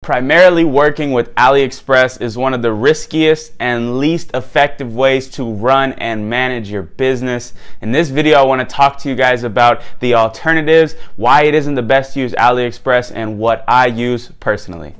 Primarily working with Aliexpress is one of the riskiest and least effective ways to run and manage your business. In this video, I want to talk to you guys about the alternatives, why it isn't the best to use Aliexpress, and what I use personally.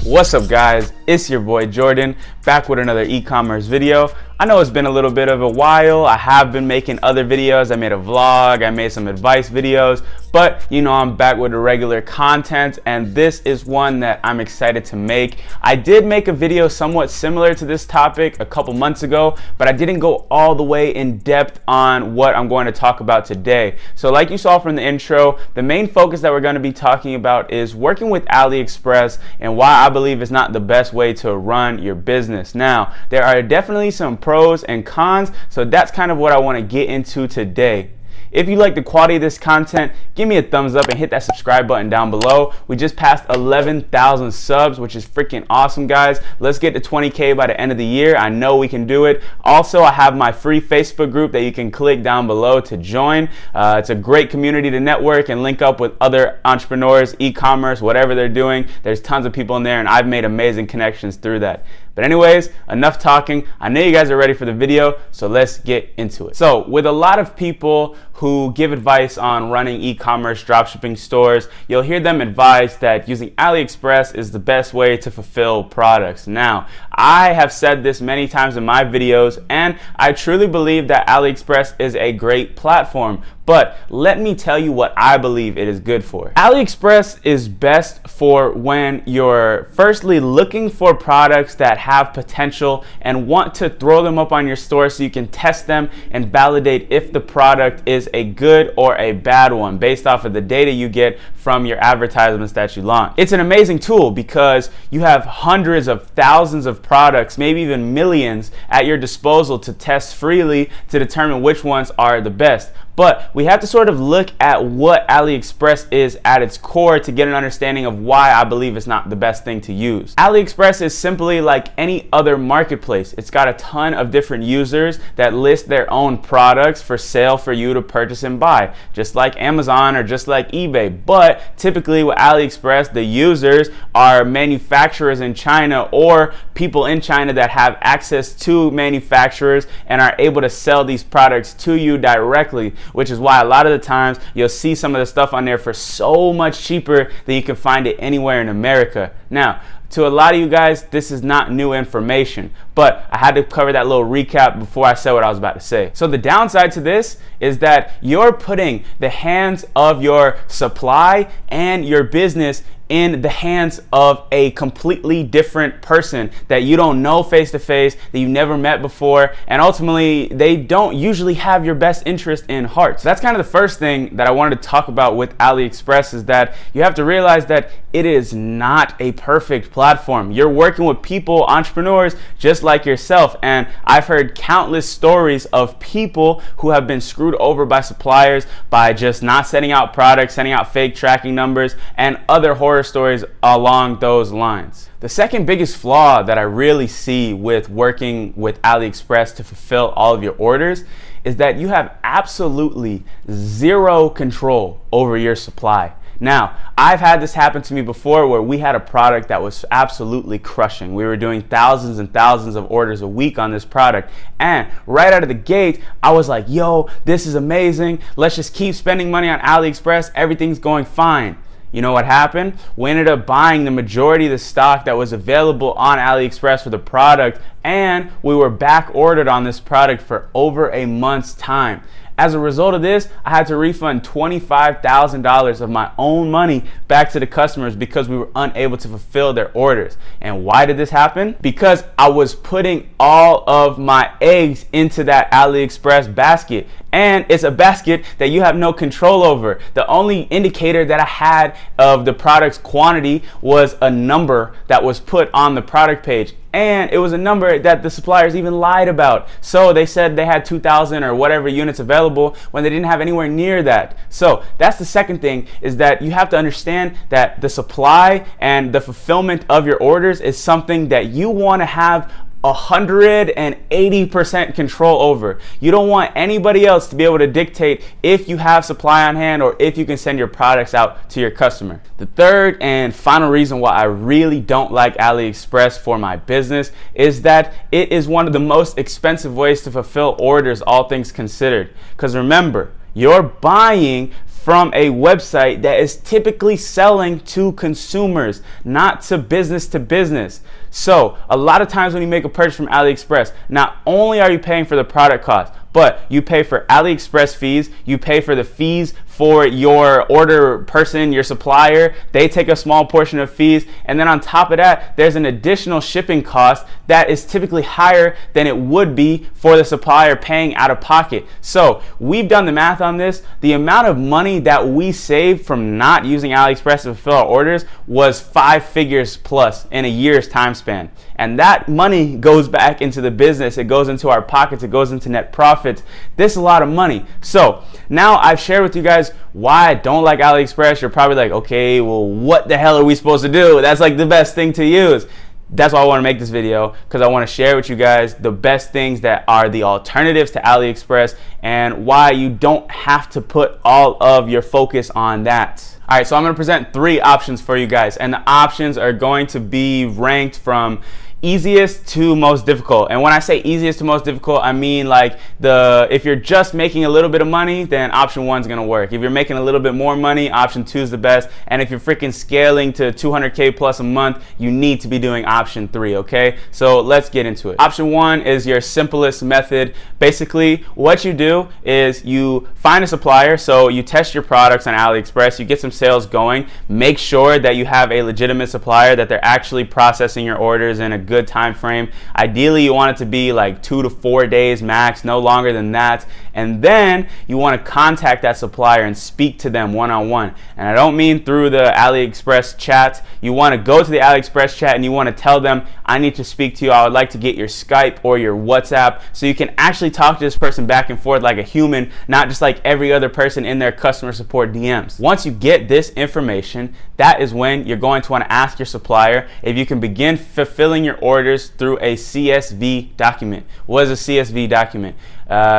What's up guys, it's your boy Jordan, back with another e-commerce video. I know it's been a little bit of a while. I have been making other videos. I made a vlog, I made some advice videos, but you know, I'm back with the regular content, and this is one that I'm excited to make. I did make a video somewhat similar to this topic a couple months ago, but I didn't go all the way in depth on what I'm going to talk about today. So like you saw from the intro, the main focus that we're going to be talking about is working with Aliexpress and why I believe it's not the best way to run your business. Now, there are definitely some pros and cons, so that's kind of what I want to get into today. If you like the quality of this content, give me a thumbs up and hit that subscribe button down below. We just passed 11,000 subs, which is freaking awesome, guys. Let's get to 20K by the end of the year. I know we can do it. Also, I have my free Facebook group that you can click down below to join. It's a great community to network and link up with other entrepreneurs, e-commerce, whatever they're doing. There's tons of people in there, and I've made amazing connections through that. But anyways, enough talking. I know you guys are ready for the video, so let's get into it. So with a lot of people who give advice on running e-commerce dropshipping stores, you'll hear them advise that using Aliexpress is the best way to fulfill products. Now, I have said this many times in my videos, and I truly believe that Aliexpress is a great platform. But let me tell you what I believe it is good for. Aliexpress is best for when you're firstly looking for products that have potential and want to throw them up on your store so you can test them and validate if the product is a good or a bad one based off of the data you get from your advertisements that you launch. It's an amazing tool because you have hundreds of thousands of products, maybe even millions at your disposal to test freely to determine which ones are the best. But we have to sort of look at what Aliexpress is at its core to get an understanding of why I believe it's not the best thing to use. Aliexpress is simply like any other marketplace. It's got a ton of different users that list their own products for sale for you to purchase and buy, just like Amazon or just like eBay. But typically with Aliexpress, the users are manufacturers in China or people in China that have access to manufacturers and are able to sell these products to you directly, which is why a lot of the times you'll see some of the stuff on there for so much cheaper than you can find it anywhere in America. Now, to a lot of you guys, this is not new information, but I had to cover that little recap before I said what I was about to say. So the downside to this is that you're putting the hands of your supply and your business in the hands of a completely different person that you don't know face to face, that you've never met before, and ultimately they don't usually have your best interest in heart. So that's kind of the first thing that I wanted to talk about with Aliexpress, is that you have to realize that it is not a perfect platform. You're working with people, entrepreneurs just like yourself, and I've heard countless stories of people who have been screwed over by suppliers by just not sending out products, sending out fake tracking numbers, and other horror stories along those lines. The second biggest flaw that I really see with working with Aliexpress to fulfill all of your orders is that you have absolutely zero control over your supply. Now, I've had this happen to me before where we had a product that was absolutely crushing. We were doing thousands and thousands of orders a week on this product, and right out of the gate, I was like, yo, this is amazing. Let's just keep spending money on Aliexpress. Everything's going fine. You know what happened? We ended up buying the majority of the stock that was available on Aliexpress for the product, and we were back ordered on this product for over a month's time. As a result of this, I had to refund $25,000 of my own money back to the customers because we were unable to fulfill their orders. And why did this happen? Because I was putting all of my eggs into that Aliexpress basket. And it's a basket that you have no control over. The only indicator that I had of the product's quantity was a number that was put on the product page. And it was a number that the suppliers even lied about. So they said they had 2,000 or whatever units available when they didn't have anywhere near that. So that's the second thing, is that you have to understand that the supply and the fulfillment of your orders is something that you want to have 180% control over. You don't want anybody else to be able to dictate if you have supply on hand or if you can send your products out to your customer. The third and final reason why I really don't like AliExpress for my business is that it is one of the most expensive ways to fulfill orders, all things considered. Because remember, you're buying from a website that is typically selling to consumers, not to business. So a lot of times when you make a purchase from AliExpress, not only are you paying for the product cost, but you pay for AliExpress fees, you pay for the fees for your order person, your supplier. They take a small portion of fees, and then on top of that, there's an additional shipping cost that is typically higher than it would be for the supplier paying out of pocket. So we've done the math on this. The amount of money that we saved from not using AliExpress to fulfill our orders was 5 figures plus in a year's time span. And that money goes back into the business. It goes into our pockets. It goes into net profits. This is a lot of money. So now I've shared with you guys why I don't like AliExpress. You're probably like, okay, well, what the hell are we supposed to do? That's like the best thing to use. That's why I want to make this video, because I want to share with you guys the best things that are the alternatives to AliExpress and why you don't have to put all of your focus on that. All right, so I'm going to present 3 options for you guys, and the options are going to be ranked from easiest to most difficult. And when I say easiest to most difficult, I mean like if you're just making a little bit of money, then option 1 is going to work. If you're making a little bit more money, option 2 is the best. And if you're freaking scaling to 200K plus a month, you need to be doing option 3, okay? So let's get into it. Option 1 is your simplest method. Basically, what you do is you find a supplier, so you test your products on AliExpress, you get some sales going, make sure that you have a legitimate supplier, that they're actually processing your orders in a good time frame. Ideally, you want it to be like 2 to 4 days max, no longer than that. And then you want to contact that supplier and speak to them one-on-one. And I don't mean through the AliExpress chat. You want to go to the AliExpress chat and you want to tell them, I need to speak to you. I would like to get your Skype or your WhatsApp, so you can actually talk to this person back and forth like a human, not just like every other person in their customer support DMs. Once you get this information, that is when you're going to want to ask your supplier if you can begin fulfilling your orders through a CSV document. What is a CSV document?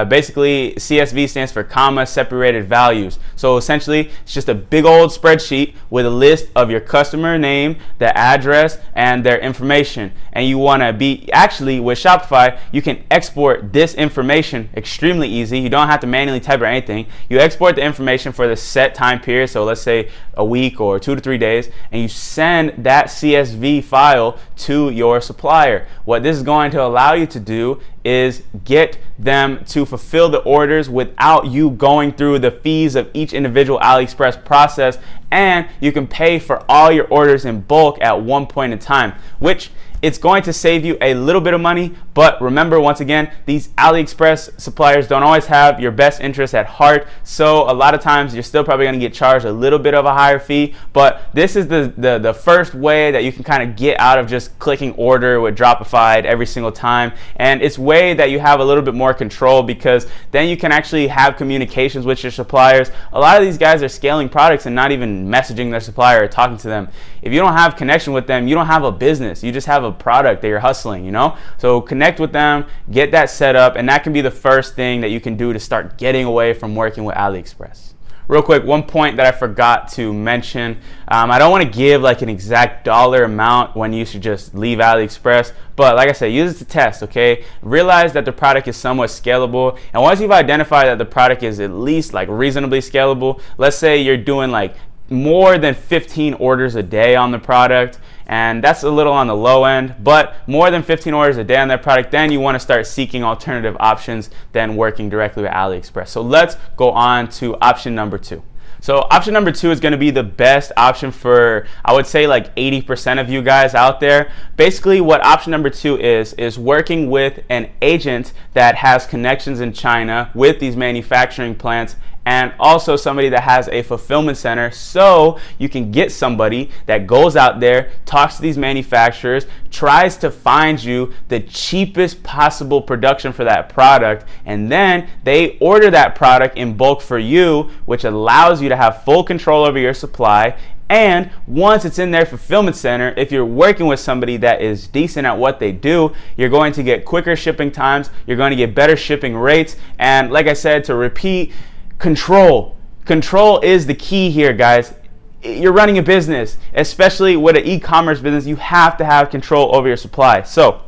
Basically, CSV stands for comma separated values. So essentially, it's just a big old spreadsheet with a list of your customer name, the address, and their information. And you want to be, actually with Shopify, you can export this information extremely easy. You don't have to manually type or anything. You export the information for the set time period, so let's say a week or 2 to 3 days, and you send that CSV file to your supplier. What this is going to allow you to do is get them to fulfill the orders without you going through the fees of each individual AliExpress process, and you can pay for all your orders in bulk at one point in time, which it's going to save you a little bit of money. But remember, once again, these AliExpress suppliers don't always have your best interest at heart. So a lot of times you're still probably going to get charged a little bit of a higher fee. But this is the first way that you can kind of get out of just clicking order with Dropify every single time. And it's a way that you have a little bit more control, because then you can actually have communications with your suppliers. A lot of these guys are scaling products and not even messaging their supplier or talking to them. If you don't have connection with them, you don't have a business. You just have a product that you're hustling, you know? So connect with them, get that set up, and that can be the first thing that you can do to start getting away from working with AliExpress. Real quick, one point that I forgot to mention, I don't want to give like an exact dollar amount when you should just leave AliExpress, but like I said, use it to test, okay? Realize that the product is somewhat scalable, and once you've identified that the product is at least like reasonably scalable, let's say you're doing like more than 15 orders a day on the product, and that's a little on the low end, but more than 15 orders a day on that product, then you want to start seeking alternative options than working directly with AliExpress. So let's go on to option number 2. So option number 2 is going to be the best option for, I would say, like 80% of you guys out there. Basically, what option number 2 is working with an agent that has connections in China with these manufacturing plants, and also somebody that has a fulfillment center, so you can get somebody that goes out there, talks to these manufacturers, tries to find you the cheapest possible production for that product, and then they order that product in bulk for you, which allows you to have full control over your supply And once it's in their fulfillment center, if you're working with somebody that is decent at what they do, you're going to get quicker shipping times, you're going to get better shipping rates, and like I said, to repeat, control. Control is the key here, guys. You're running a business, especially with an e-commerce business, you have to have control over your supply. So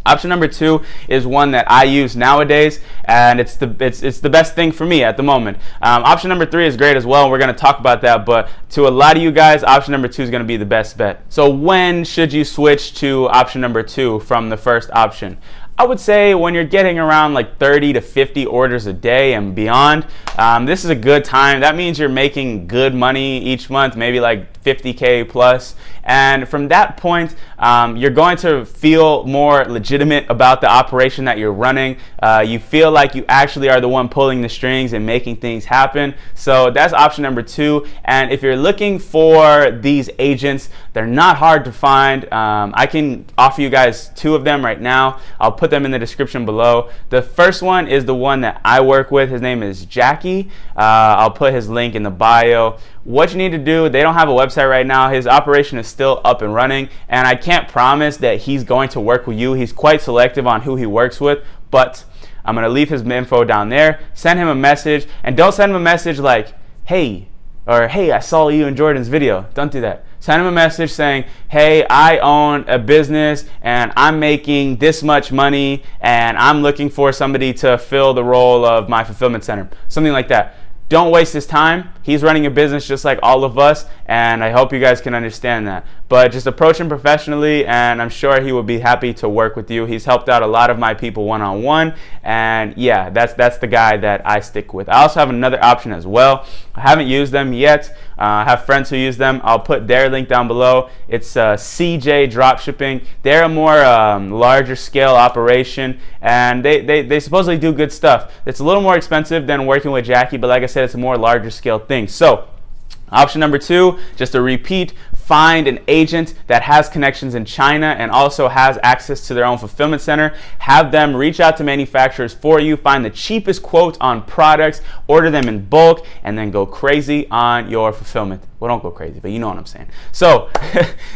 option number 2 is one that I use nowadays, and it's the best thing for me at the moment. Option number 3 is great as well, and we're going to talk about that, but to a lot of you guys, option number 2 is going to be the best bet. So when should you switch to option number 2 from the first option? I would say when you're getting around like 30 to 50 orders a day and beyond, this is a good time. That means you're making good money each month, maybe like 50K plus. And from that point, you're going to feel more legitimate about the operation that you're running. You feel like you actually are the one pulling the strings and making things happen. So that's option number 2. And if you're looking for these agents, they're not hard to find. I can offer you guys 2 of them right now. I'll put them in the description below. The first one is the one that I work with. His name is Jacky. I'll put his link in the bio. What you need to do, they don't have a website right now. His operation is still up and running, and I can't promise that he's going to work with you. He's quite selective on who he works with, but I'm going to leave his info down there. Send him a message, and don't send him a message like, hey, or hey, I saw you in Jordan's video. Don't do that. Send him a message saying, hey, I own a business and I'm making this much money and I'm looking for somebody to fill the role of my fulfillment center. Something like that. Don't waste his time. He's running a business just like all of us, and I hope you guys can understand that. But just approach him professionally, and I'm sure he will be happy to work with you. He's helped out a lot of my people one-on-one, and yeah, that's the guy that I stick with. I also have another option as well. I haven't used them yet. I have friends who use them. I'll put their link down below. It's CJ Dropshipping. They're a more larger scale operation, and they supposedly do good stuff. It's a little more expensive than working with Jacky, but like I said, it's a more larger scale thing. So option number 2, just to repeat, find an agent that has connections in China and also has access to their own fulfillment center. Have them reach out to manufacturers for you, find the cheapest quote on products, order them in bulk, and then go crazy on your fulfillment. Well, don't go crazy, but you know what I'm saying. So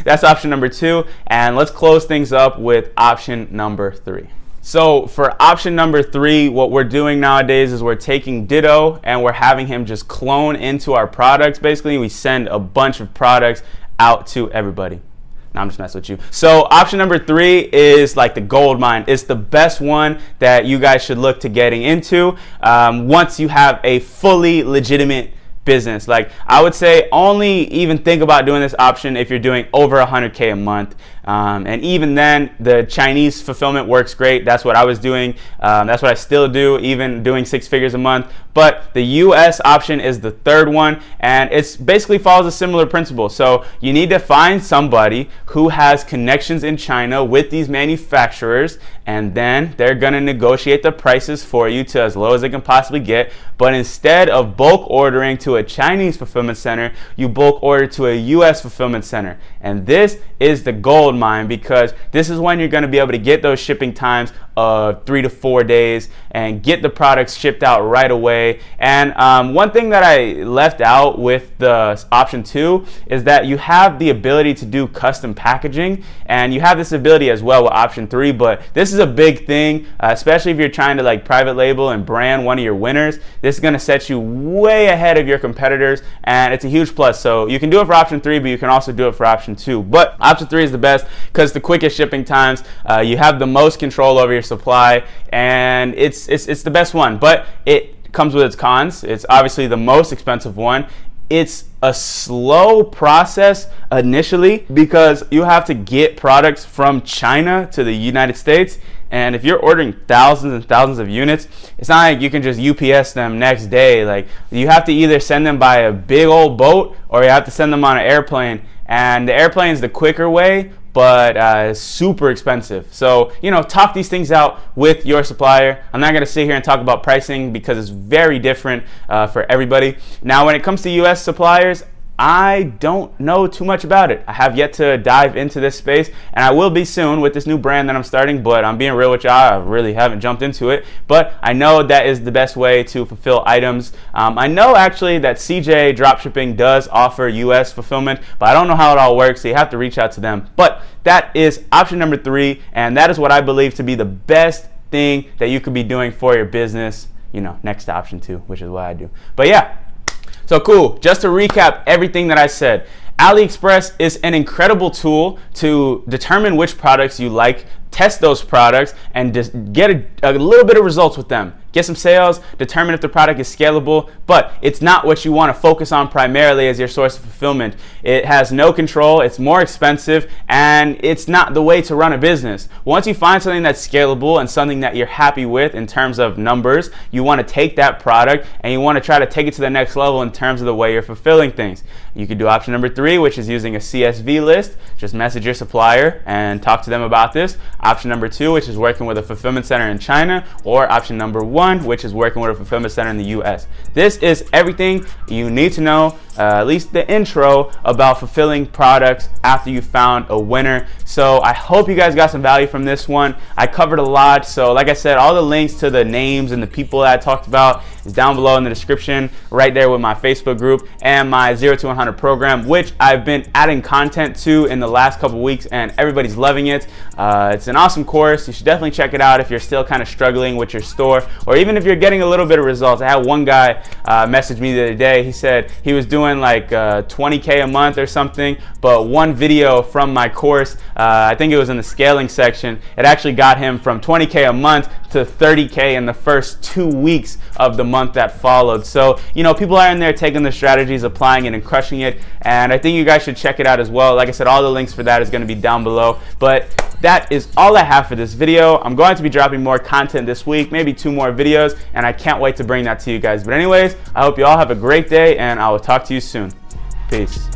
that's option number 2, and let's close things up with option number 3. So for option number 3, what we're doing nowadays is we're taking Ditto and we're having him just clone into our products. Basically, we send a bunch of products out to everybody. No, I'm just messing with you. So option number 3 is like the gold mine. It's the best one that you guys should look to getting into once you have a fully legitimate business. Like I would say only even think about doing this option if you're doing over 100K a month. And even then, the Chinese fulfillment works great. That's what I was doing. That's what I still do, even doing 6 figures a month. But the US option is the third one, and it's basically follows a similar principle. So you need to find somebody who has connections in China with these manufacturers, and then they're gonna negotiate the prices for you to as low as they can possibly get. But instead of bulk ordering to a Chinese fulfillment center, you bulk order to a US fulfillment center. And this is the gold mine, because this is when you're going to be able to get those shipping times of 3 to 4 days and get the products shipped out right away. And one thing that I left out with the option 2 is that you have the ability to do custom packaging, and you have this ability as well with option 3. But this is a big thing, especially if you're trying to like private label and brand one of your winners. This is going to set you way ahead of your competitors, and it's a huge plus. So you can do it for option 3, but you can also do it for option 2. But option 3 is the best because the quickest shipping times, you have the most control over your supply, and it's the best one. But it comes with its cons. It's obviously the most expensive one. It's a slow process initially because you have to get products from China to the United States. And if you're ordering thousands and thousands of units, it's not like you can just UPS them next day. Like you have to either send them by a big old boat or you have to send them on an airplane. And the airplane is the quicker way, but it's super expensive. So, you know, talk these things out with your supplier. I'm not going to sit here and talk about pricing because it's very different for everybody. Now, when it comes to US suppliers, I don't know too much about it. I have yet to dive into this space, and I will be soon with this new brand that I'm starting, but I'm being real with y'all, I really haven't jumped into it, but I know that is the best way to fulfill items. I know actually that CJ Dropshipping does offer US fulfillment, but I don't know how it all works, so you have to reach out to them. But that is option number 3, and that is what I believe to be the best thing that you could be doing for your business, you know, next to option 2, which is what I do. But yeah, so cool. Just to recap everything that I said, Aliexpress is an incredible tool to determine which products you like, test those products, and just get a little bit of results with them. Get some sales, determine if the product is scalable, but it's not what you want to focus on primarily as your source of fulfillment. It has no control, it's more expensive, and it's not the way to run a business. Once you find something that's scalable and something that you're happy with in terms of numbers, you want to take that product and you want to try to take it to the next level in terms of the way you're fulfilling things. You could do option number 3, which is using a CSV list. Just message your supplier and talk to them about this. Option number 2, which is working with a fulfillment center in China, or option number 1, which is working with a fulfillment center in the US. This is everything you need to know, at least the intro about fulfilling products after you found a winner. So I hope you guys got some value from this one. I covered a lot, so like I said, all the links to the names and the people that I talked about is down below in the description, right there with my Facebook group and my 0 to 100 program, which I've been adding content to in the last couple weeks, and everybody's loving it. It's an awesome course. You should definitely check it out if you're still kind of struggling with your store, or even if you're getting a little bit of results. I had one guy message me the other day. He said he was doing like 20K a month or something, but one video from my course, I think it was in the scaling section, it actually got him from 20K a month to 30K in the first 2 weeks of the month that followed. So, you know, people are in there taking the strategies, applying it, and crushing it, and I think you guys should check it out as well. Like I said, all the links for that is going to be down below. But that is all I have for this video. I'm going to be dropping more content this week, maybe 2 more videos, and I can't wait to bring that to you guys. But anyways, I hope you all have a great day, and I will talk to you soon. Peace.